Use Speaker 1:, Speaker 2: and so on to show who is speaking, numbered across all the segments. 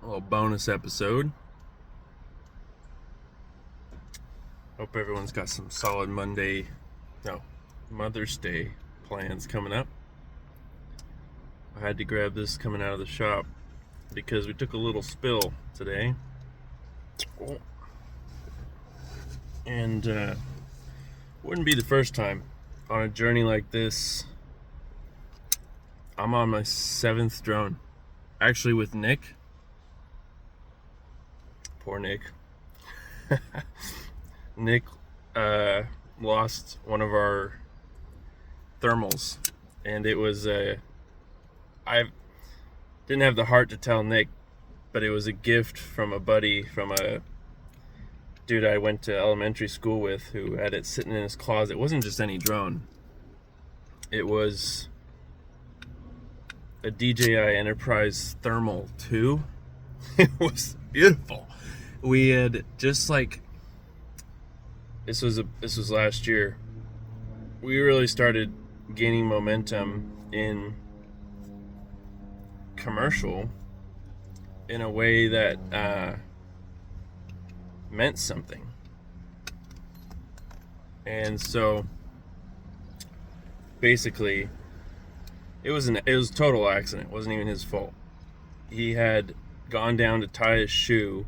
Speaker 1: little bonus episode. Hope everyone's got some solid Mother's Day plans coming up. I had to grab this coming out of the shop because we took a little spill today. And wouldn't be the first time on a journey like this. I'm on my 7th drone. Actually with Nick. Poor Nick. Nick lost one of our thermals, and it was I didn't have the heart to tell Nick, but it was a gift from a buddy, from a dude I went to elementary school with, who had it sitting in his closet. It wasn't just any drone. It was a DJI Enterprise Thermal 2. It was beautiful. We had just like this was last year. We really started gaining momentum in commercial in a way that meant something. And so basically it was a total accident. It wasn't even his fault. He had gone down to tie his shoe,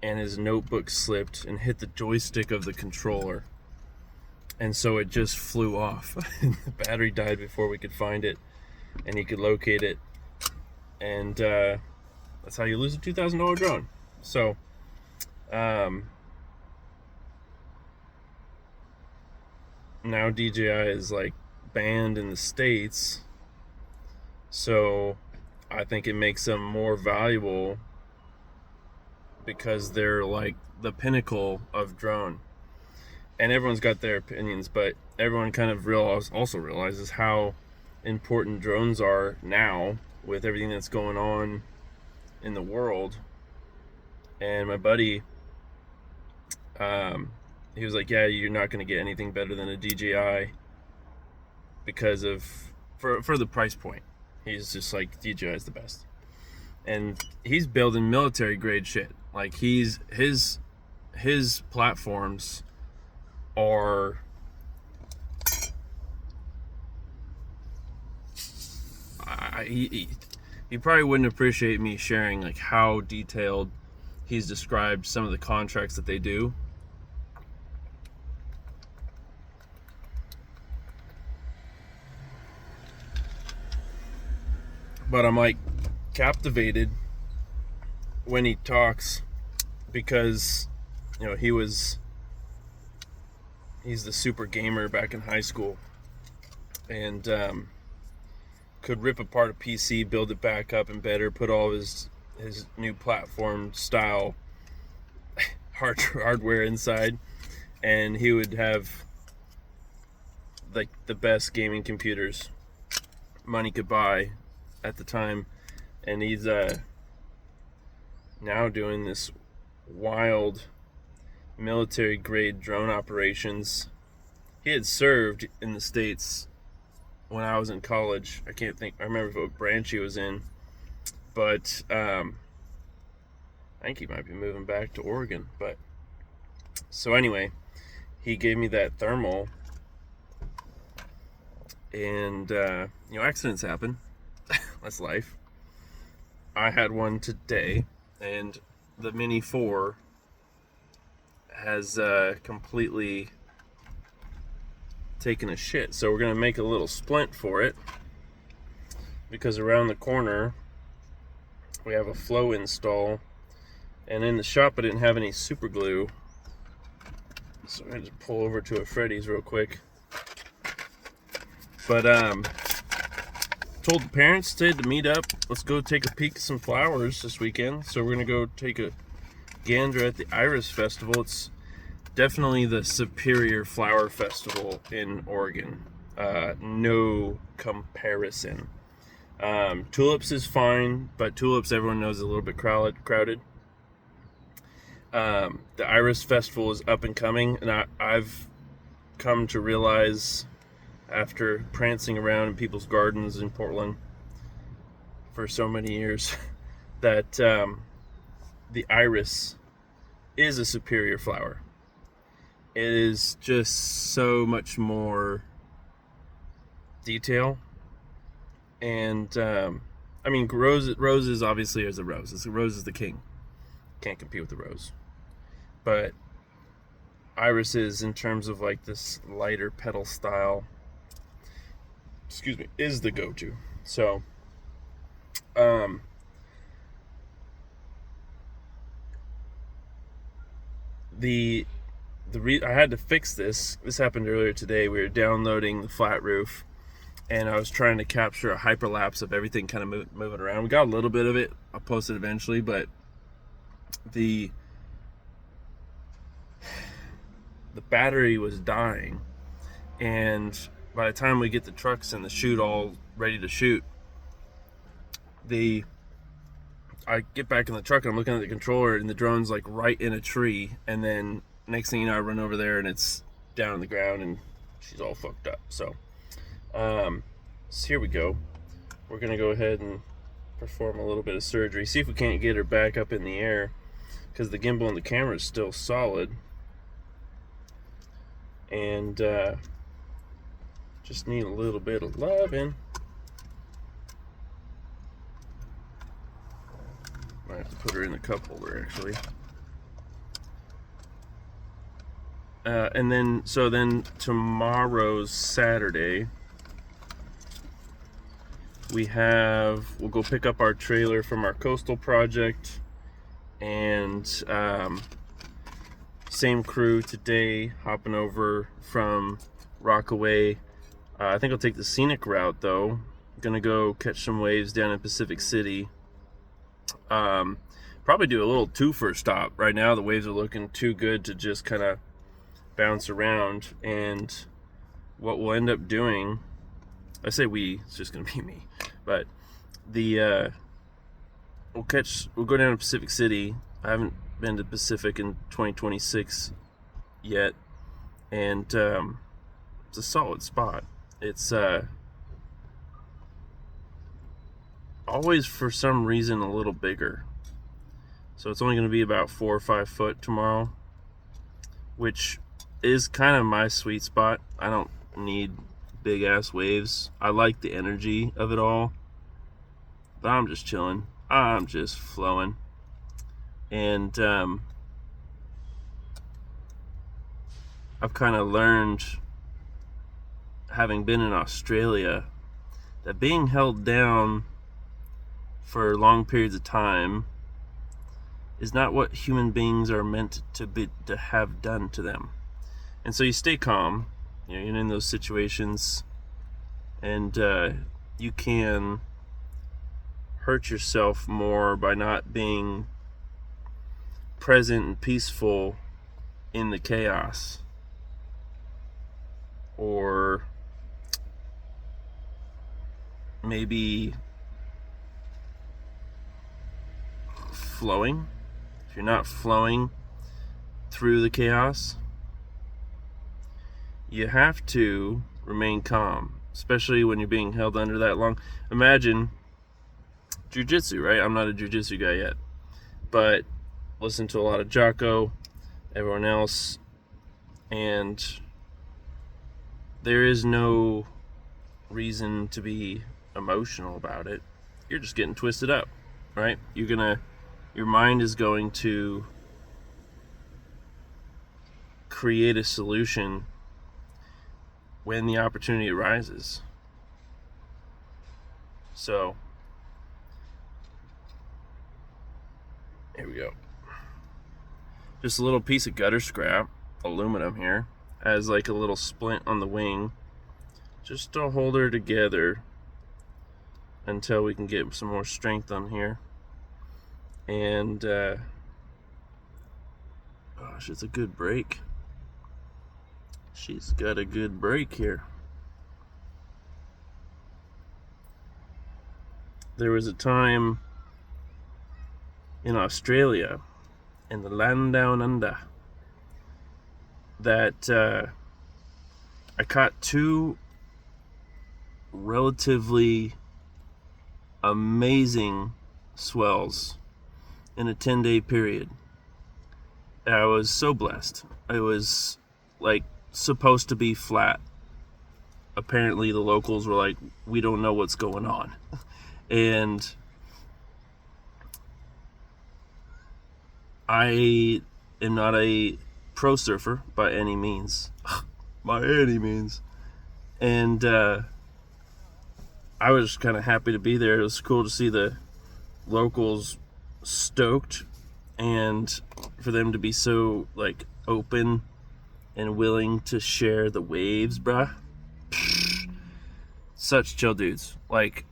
Speaker 1: and his notebook slipped and hit the joystick of the controller, and so it just flew off. The battery died before we could find it and he could locate it, and that's how you lose a $2,000 drone. So now DJI is like banned in the States, so I think it makes them more valuable because they're like the pinnacle of drone. And everyone's got their opinions, but everyone kind of also realizes how important drones are now with everything that's going on in the world. And my buddy, he was like, yeah, you're not going to get anything better than a DJI because for the price point. He's just like, DJI is the best. And he's building military grade shit. Like his platforms are he probably wouldn't appreciate me sharing like how detailed he's described some of the contracts that they do. But I'm like captivated when he talks, because you know he's the super gamer back in high school, and could rip apart a PC, build it back up and better, put all of his new platform style hardware inside, and he would have like the best gaming computers money could buy at the time. And he's now doing this wild military grade drone operations. He had served in the States when I was in college. I remember what branch he was in, but I think he might be moving back to Oregon. But so anyway, he gave me that thermal, and accidents happen. That's life. I had one today, and the Mini 4 has completely taken a shit. So we're going to make a little splint for it, because around the corner we have a Flowin stall, and in the shop I didn't have any super glue. So I'm going to pull over to a Freddy's real quick. But told the parents to meet up. Let's go take a peek at some flowers this weekend. So we're gonna go take a gander at the Iris Festival. It's definitely the superior flower festival in Oregon. No comparison. Tulips is fine, but tulips, everyone knows, is a little bit crowded. The Iris Festival is up and coming, and I've come to realize, after prancing around in people's gardens in Portland for so many years, that the iris is a superior flower. It is just so much more detail, and I mean, roses obviously is a rose. A rose is the king. Can't compete with the rose. But irises, in terms of like this lighter petal style, is the go-to. So, I had to fix this. This happened earlier today. We were downloading the flat roof, and I was trying to capture a hyperlapse of everything kind of moving around. We got a little bit of it. I'll post it eventually, but the battery was dying, and by the time we get the trucks and the chute all ready to shoot, I get back in the truck and I'm looking at the controller, and the drone's like right in a tree, and then next thing you know, I run over there and it's down on the ground and she's all fucked up. So here we go. We're gonna go ahead and perform a little bit of surgery, see if we can't get her back up in the air, because the gimbal and the camera is still solid, and just need a little bit of loving. Might have to put her in the cup holder, actually. And then tomorrow's Saturday, we'll go pick up our trailer from our coastal project, and same crew today, hopping over from Rockaway. I think I'll take the scenic route though. Gonna go catch some waves down in Pacific City. Probably do a little twofer stop. Right now the waves are looking too good to just kind of bounce around, and what we'll end up doing, I say we, it's just gonna be me, but we'll go down to Pacific City. I haven't been to Pacific in 2026 yet, and it's a solid spot. It's always for some reason a little bigger, so it's only going to be about 4 or 5 foot tomorrow, which is kind of my sweet spot. I don't need big ass waves. I like the energy of it all, but I'm just chilling. I'm just flowing. And I've kind of learned, having been in Australia, that being held down for long periods of time is not what human beings are meant to have done to them. And so you stay calm, you're in those situations, and you can hurt yourself more by not being present and peaceful in the chaos, or maybe flowing. If you're not flowing through the chaos, you have to remain calm, especially when you're being held under that long. Imagine jiu-jitsu, right? I'm not a jiu-jitsu guy yet, but listen to a lot of Jocko, everyone else, and there is no reason to be emotional about it. You're just getting twisted up, right? Your mind is going to create a solution when the opportunity arises. So here we go. Just a little piece of gutter scrap, aluminum here, has like a little splint on the wing, just to hold her together until we can get some more strength on here. And gosh, it's a good break. She's got a good break here. There was a time in Australia, in the land down under, that I caught 2 relatively amazing swells in a 10-day period. And I was so blessed. It was like supposed to be flat. Apparently the locals were like, we don't know what's going on. And I am not a pro surfer by any means. By any means. And I was kind of happy to be there. It was cool to see the locals stoked, and for them to be so like open and willing to share the waves, bruh. Such chill dudes. Like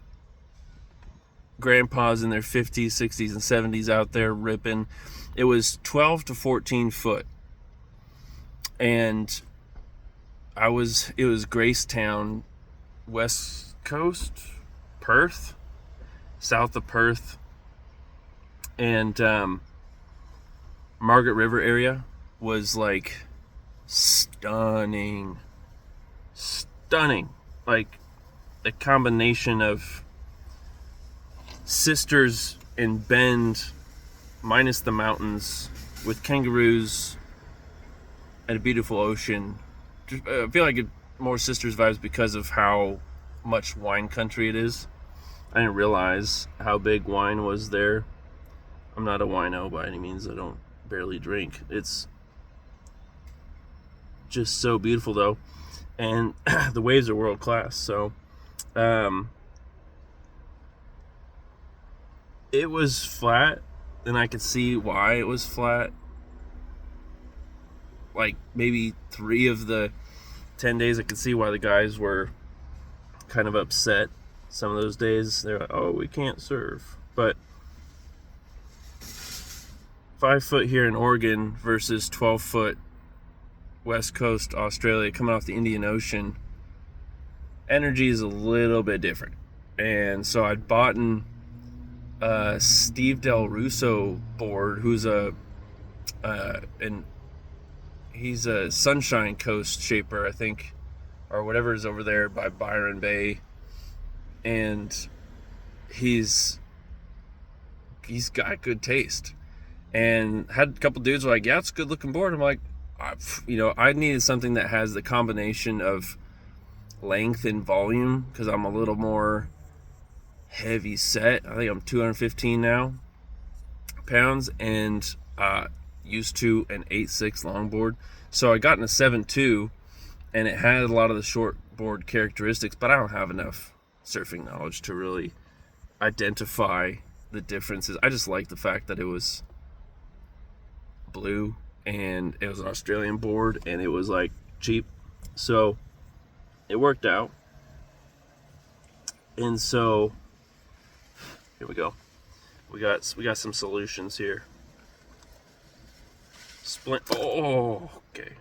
Speaker 1: grandpas in their 50s, 60s, and 70s out there ripping. It was 12 to 14 foot. And it was Gracetown, West Coast, Perth, south of Perth, and Margaret River area was like stunning. Like a combination of Sisters and Bend minus the mountains with kangaroos and a beautiful ocean. I feel like more Sisters vibes because of how much wine country it is. I didn't realize how big wine was there. I'm not a wino by any means. I don't barely drink. It's just so beautiful though, and the waves are world class. So it was flat, and I could see why it was flat. Like maybe 3 of the 10 days I could see why the guys were kind of upset. Some of those days they're like, oh, we can't surf. But 5 foot here in Oregon versus 12 foot West Coast Australia coming off the Indian Ocean, energy is a little bit different. And so I'd bought Steve Del Russo board, who's he's a Sunshine Coast shaper, I think, or whatever is over there by Byron Bay, and he's got good taste. And had a couple dudes were like, yeah, it's a good looking board. I'm like, I needed something that has the combination of length and volume, because I'm a little more heavy set. I think I'm 215 now pounds, and used to an 8.6 longboard. So I got in a 7.2, and it had a lot of the short board characteristics, but I don't have enough surfing knowledge to really identify the differences. I just like the fact that it was blue and it was an Australian board and it was like cheap, so it worked out. And so here we go. We got some solutions here. Splint. Oh, okay.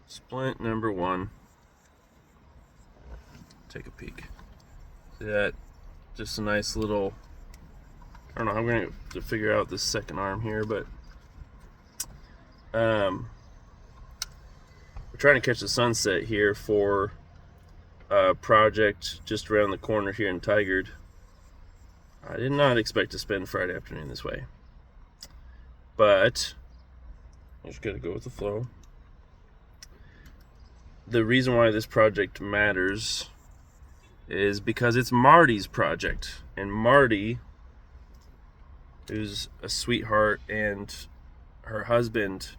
Speaker 1: Splint number 1. Take a peek. See that? Just a nice little. I don't know. I'm going to figure out this second arm here, but we're trying to catch the sunset here for a project just around the corner here in Tigard. I did not expect to spend Friday afternoon this way, but I'm just gonna go with the flow. The reason why this project matters is because it's Marty's project, and Marty, who's a sweetheart, and her husband.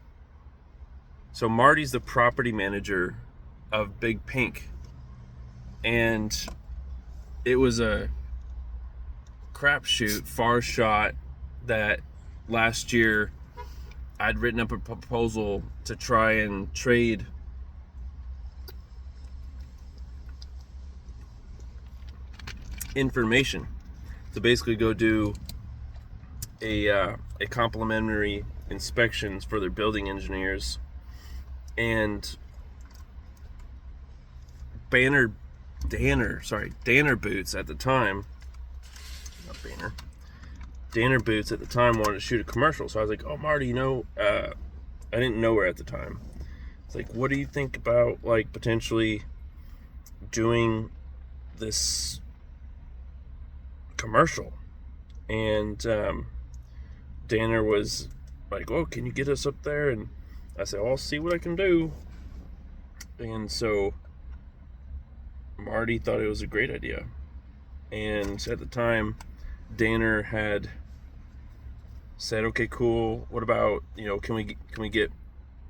Speaker 1: So Marty's the property manager of Big Pink, and it was a crapshoot, far shot, that last year I'd written up a proposal to try and trade information to basically go do a complimentary inspections for their building engineers. And Danner Boots at the time, Danner Boots at the time wanted to shoot a commercial. So I was like, oh, Marty, I didn't know her at the time. It's like, what do you think about like potentially doing this commercial? And Danner was like, "Oh, can you get us up there?" And I said, "I'll see what I can do." And so Marty thought it was a great idea. And at the time, Danner had said, "Okay, cool. What about, can we get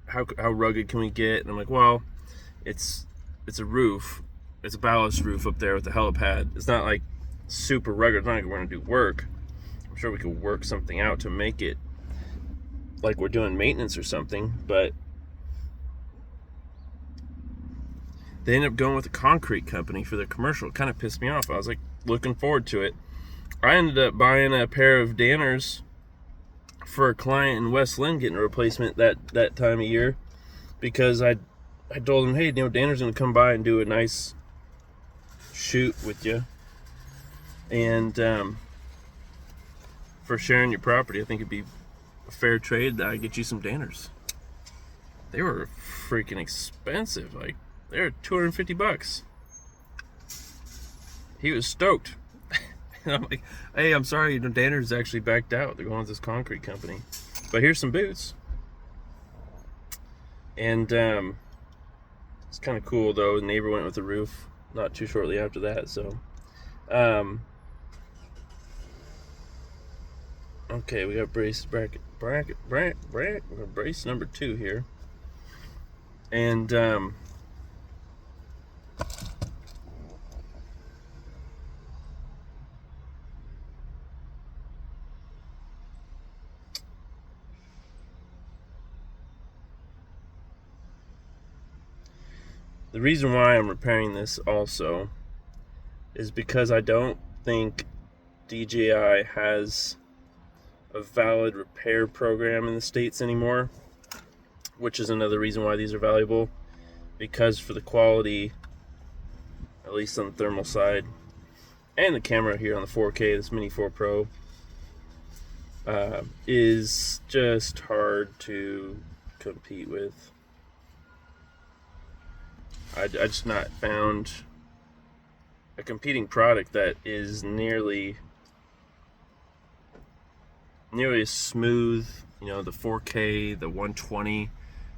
Speaker 1: how rugged can we get?" And I'm like, "Well, it's a roof. It's a ballast roof up there with the helipad. It's not like super rugged. It's not like we're going to do work. I'm sure we could work something out to make it like we're doing maintenance or something." But they ended up going with a concrete company for their commercial. It kind of pissed me off. I was like looking forward to it. I ended up buying a pair of Danners for a client in West Lynn, getting a replacement that time of year, because I told him, "Hey, Danner's going to come by and do a nice shoot with you, and for sharing your property, I think it'd be a fair trade that I get you some Danners." They were freaking expensive. Like, they were $250. He was stoked. And I'm like, "Hey, I'm sorry, Danner's actually backed out. They're going with this concrete company. But here's some boots." And it's kind of cool, though. The neighbor went with the roof not too shortly after that. So, okay, we got brace brace number 2 here. And the reason why I'm repairing this also is because I don't think DJI has a valid repair program in the States anymore, which is another reason why these are valuable, because for the quality, at least on the thermal side, and the camera here on the 4K, this Mini 4 Pro, is just hard to compete with. I just not found a competing product that is nearly as smooth. The 4K, the 120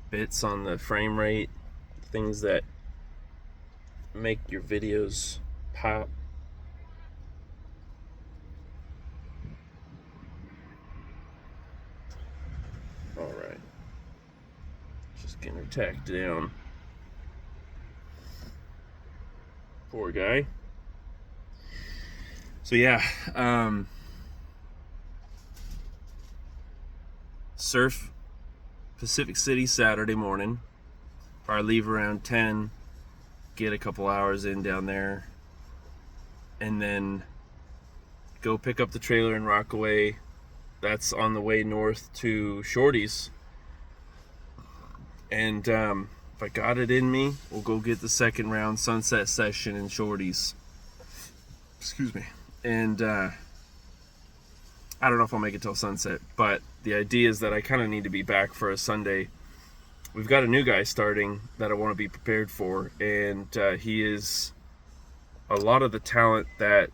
Speaker 1: bits on the frame rate, things that make your videos pop. All right, just getting her tacked down. Poor guy. So yeah, surf Pacific City Saturday morning. Probably leave around 10, get a couple hours in down there, and then go pick up the trailer in Rockaway. That's on the way north to Shorty's. And if I got it in me, we'll go get the second round sunset session in Shorty's. Excuse me. And I don't know if I'll make it till sunset, but the idea is that I kind of need to be back for a Sunday. We've got a new guy starting that I want to be prepared for, and he is a lot of the talent that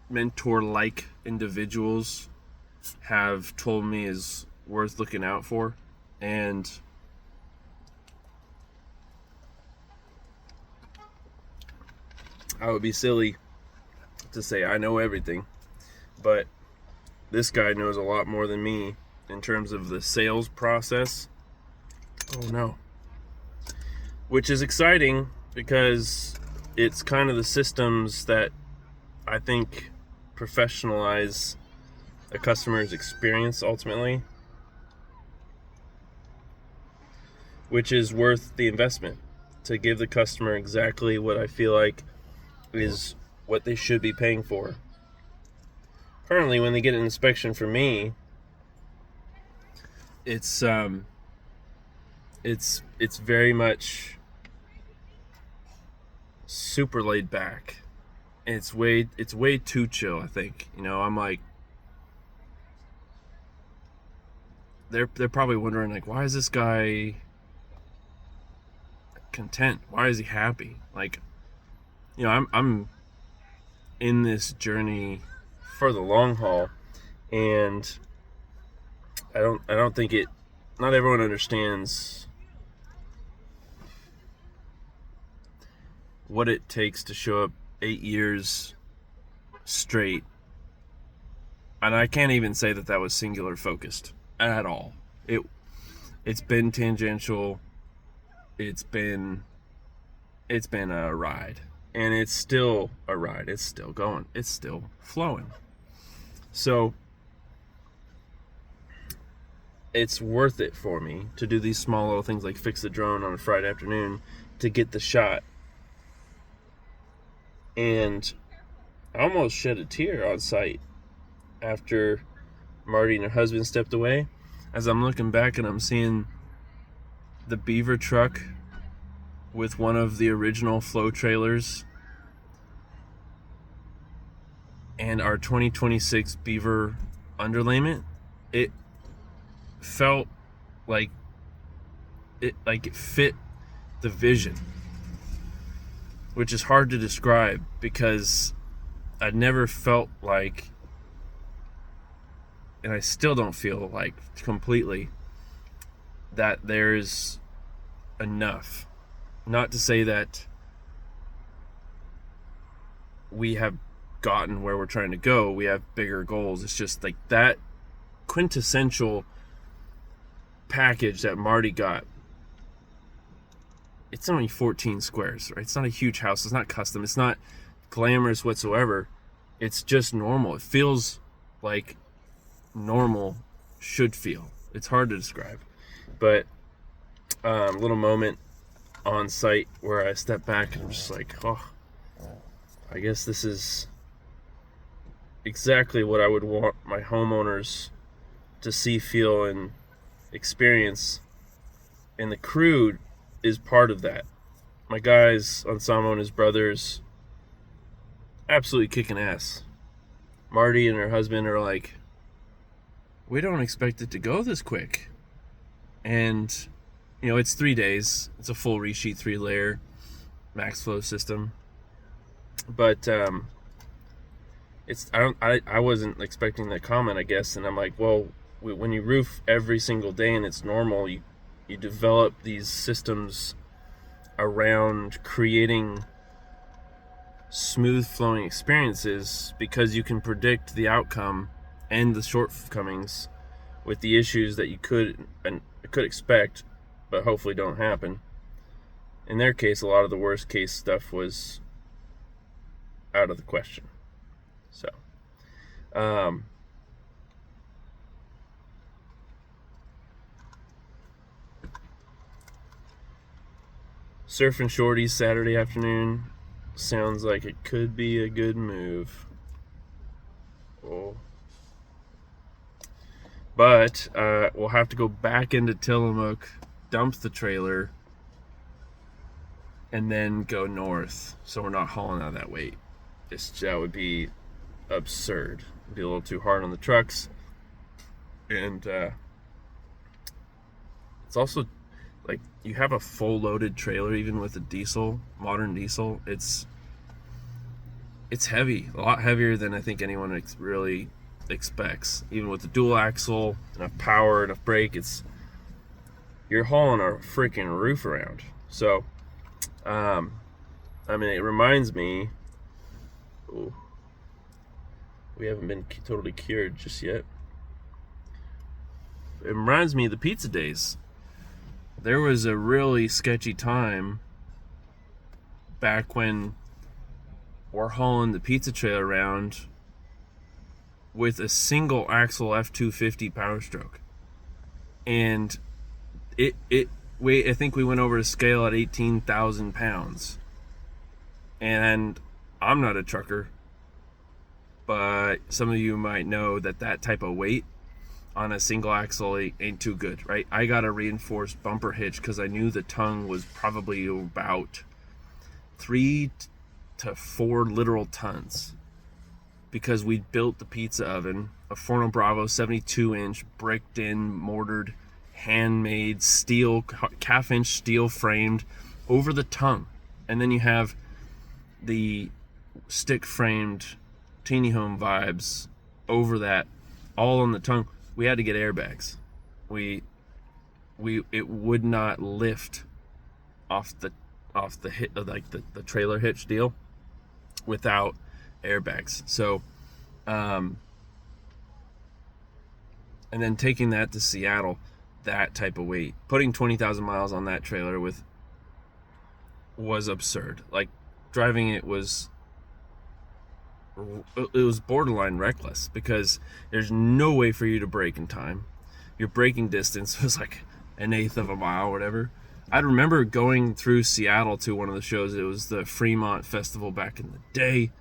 Speaker 1: mentor-like individuals have told me is worth looking out for. And I would be silly to say I know everything, but this guy knows a lot more than me in terms of the sales process. Oh no. Which is exciting, because it's kind of the systems that I think professionalize a customer's experience ultimately, which is worth the investment to give the customer exactly what I feel like is what they should be paying for. Currently, when they get an inspection from me, it's very much super laid back. It's way too chill, I think. I'm like, they're probably wondering, like, why is this guy content? Why is he happy? Like, I'm in this journey for the long haul, and I don't think not everyone understands what it takes to show up 8 years straight. And I can't even say that was singular focused at all. It's been tangential. It's been a ride, and it's still a ride. It's still going. It's still flowing. So it's worth it for me to do these small little things like fix the drone on a Friday afternoon to get the shot. And I almost shed a tear on site after Marty and her husband stepped away, as I'm looking back and I'm seeing the beaver truck with one of the original Flow trailers and our 2026 beaver underlayment. It felt like it fit the vision, which is hard to describe because I never felt like, and I still don't feel like completely, that there's enough. Not to say that we have gotten where we're trying to go. We have bigger goals. It's just like that quintessential package that Marty got. It's only 14 squares, right? It's not a huge house. It's not custom. It's not glamorous whatsoever. It's just normal. It feels like normal should feel. It's hard to describe. But little moment on site where I step back and I'm just like, oh, I guess this is exactly what I would want my homeowners to see, feel, and experience. And the crew is part of that. My guys, Ansamo and his brothers, absolutely kicking ass. Marty and her husband are like, we don't expect it to go this quick. And, you know, it's 3 days. It's a full resheet 3-layer max flow system. But I wasn't expecting that comment, I guess. And I'm like, well, when you roof every single day and it's normal, you develop these systems around creating smooth flowing experiences because you can predict the outcome and the shortcomings with the issues that you could expect, but hopefully don't happen. In their case, a lot of the worst case stuff was out of the question. So, surfing shorties Saturday afternoon sounds like it could be a good move. Oh. But we'll have to go back into Tillamook, dump the trailer, and then go north. So we're not hauling out that weight. That would be absurd. It'd be a little too hard on the trucks. And it's also like you have a full loaded trailer, even with a diesel, modern diesel. It's heavy, a lot heavier than I think anyone really expects. Even with the dual axle, enough power, enough brake, you're hauling a freaking roof around. So I mean, it reminds me, we haven't been totally cured just yet. It reminds me of the pizza days. There was a really sketchy time back when we're hauling the pizza trailer around with a single axle F250 Power Stroke, and I think we went over to scale at 18,000 pounds. And I'm not a trucker, but some of you might know that type of weight on a single axle ain't too good, right? I got a reinforced bumper hitch because I knew the tongue was probably about 3 to 4 literal tons, because we built the pizza oven, a Forno Bravo 72-inch bricked in, mortared, handmade steel, half-inch steel framed over the tongue, and then you have the stick framed teeny home vibes over that, all on the tongue. We had to get airbags. It would not lift off the hit, like the trailer hitch deal, without airbags. So and then taking that to Seattle, that type of weight, putting 20,000 miles on that trailer was absurd. Like, driving it was borderline reckless, because there's no way for you to brake in time. Your braking distance was like an eighth of a mile, whatever. I remember going through Seattle to one of the shows. It was the Fremont Festival back in the day,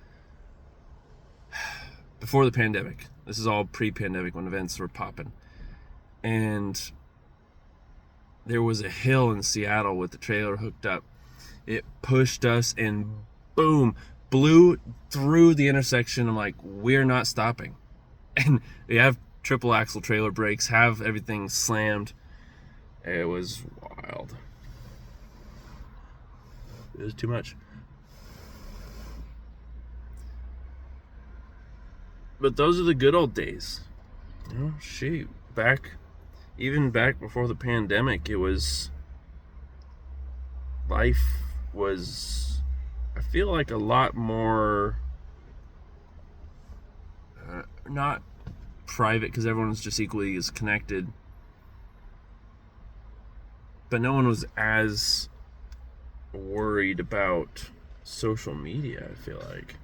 Speaker 1: before the pandemic. This is all pre-pandemic, when events were popping. And there was a hill in Seattle with the trailer hooked up. It pushed us and boom, blew through the intersection. I'm like, we're not stopping. And we have triple axle trailer brakes, have everything slammed. It was wild. It was too much. But those are the good old days. You know, shoot, even back before the pandemic, life was, I feel like, a lot more, not private, because everyone was just equally as connected, but no one was as worried about social media, I feel like.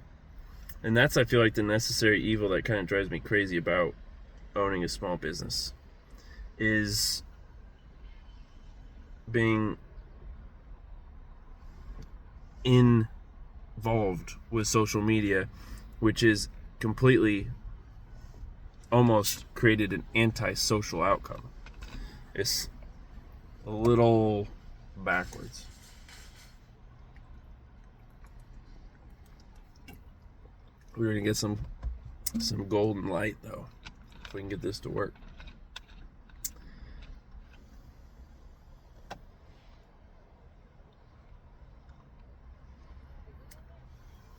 Speaker 1: And that's, I feel like, the necessary evil that kind of drives me crazy about owning a small business, is being involved with social media, which is completely almost created an antisocial outcome. It's a little backwards. We're gonna get some golden light, though, if we can get this to work.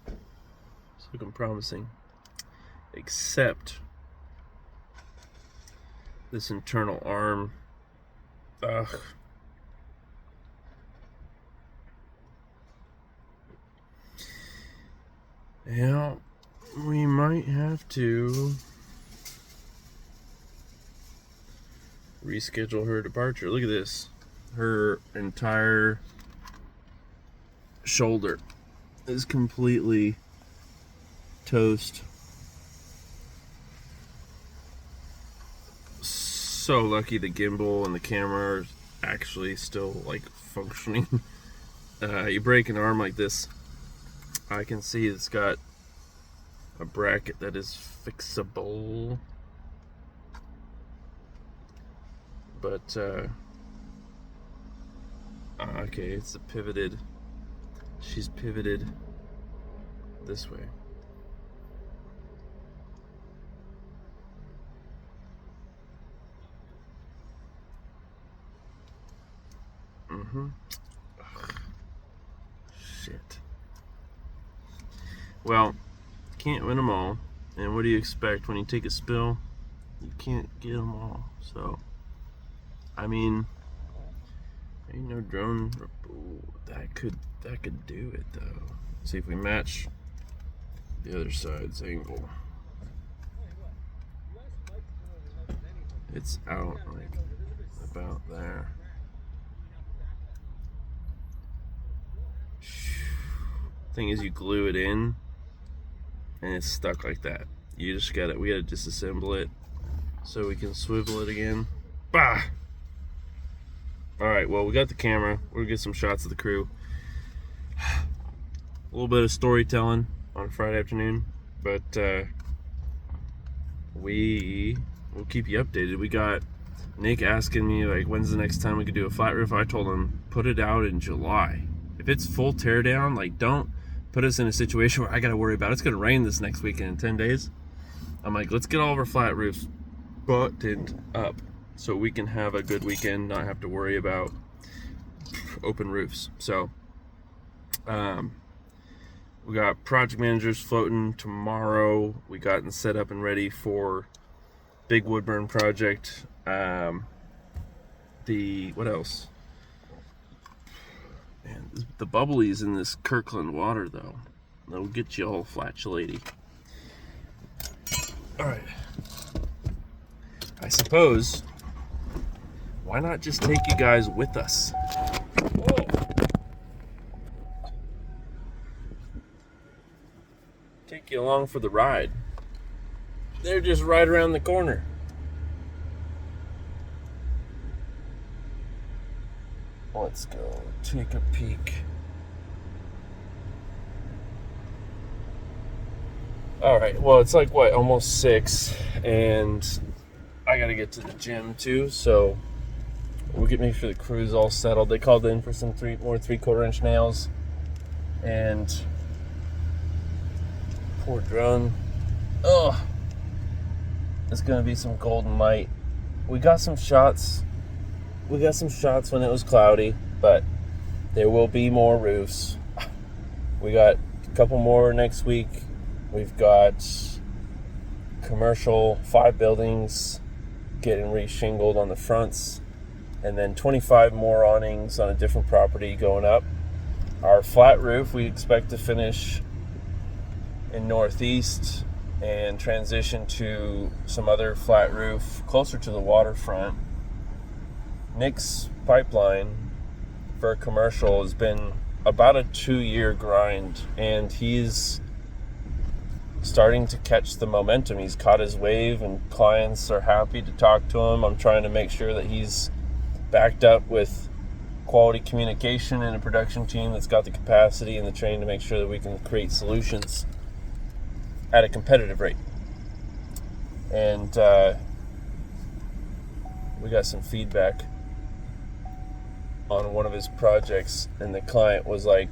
Speaker 1: It's looking promising, except this internal arm. Ugh. Yeah, we might have to reschedule her departure. Look at this. Her entire shoulder is completely toast. So lucky the gimbal and the camera are actually still, like, functioning. You break an arm like this, I can see it's got a bracket that is fixable, but okay, it's pivoted. She's pivoted this way. Ugh. Shit. Well, can't win them all, and what do you expect when you take a spill? You can't get them all. So, I mean, ain't no drone. Ooh, that could do it, though. See if we match the other side's angle. It's out, like, about there. Thing is, you glue it in and it's stuck like that. You just gotta, we gotta disassemble it so we can swivel it again. Bah! Alright, well, we got the camera. We'll get some shots of the crew. A little bit of storytelling on Friday afternoon, but we will keep you updated. We got Nick asking me, like, when's the next time we could do a flat roof? I told him, put it out in July. If it's full teardown, like, don't put us in a situation where I gotta worry about it. It's gonna rain this next weekend in 10 days. I'm like, let's get all of our flat roofs buttoned up so we can have a good weekend, not have to worry about open roofs. So We got project managers floating tomorrow. We gotten set up and ready for big wood burn project. What else? Man, the bubblies in this Kirkland water though. That'll get you all flatulate. Alright. I suppose, why not just take you guys with us? Whoa. Take you along for the ride. They're just right around the corner. Let's go take a peek. Alright, well, it's like, what, almost 6, and I gotta get to the gym too, so we'll get me for the cruise all settled. They called in for some more 3/4 inch nails, and poor drone. Oh, it's gonna be some golden light. We got some shots when it was cloudy, but there will be more roofs. We got a couple more next week. We've got commercial 5 buildings getting re-shingled on the fronts, and then 25 more awnings on a different property going up. Our flat roof we expect to finish in Northeast and transition to some other flat roof closer to the waterfront. Nick's pipeline for commercial has been about a 2-year grind, and he's starting to catch the momentum. He's caught his wave, and clients are happy to talk to him. I'm trying to make sure that he's backed up with quality communication and a production team that's got the capacity and the training to make sure that we can create solutions at a competitive rate. And we got some feedback on one of his projects, and the client was like,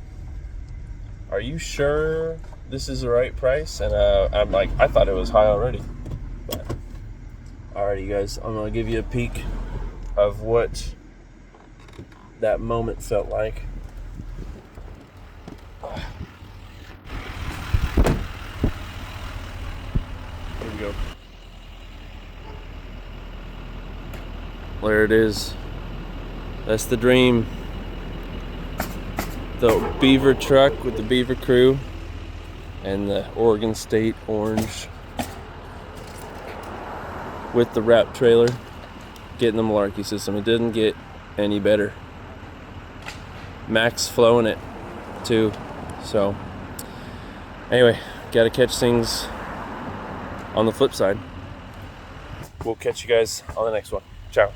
Speaker 1: "Are you sure this is the right price?" And I'm like, I thought it was high already. But alrighty, guys, I'm gonna give you a peek of what that moment felt like. Here we go. There it is. That's the dream. The beaver truck with the beaver crew and the Oregon State orange with the wrap trailer getting the Malarkey system. It didn't get any better. Max flowing it too. So anyway, gotta catch things on the flip side. We'll catch you guys on the next one. Ciao.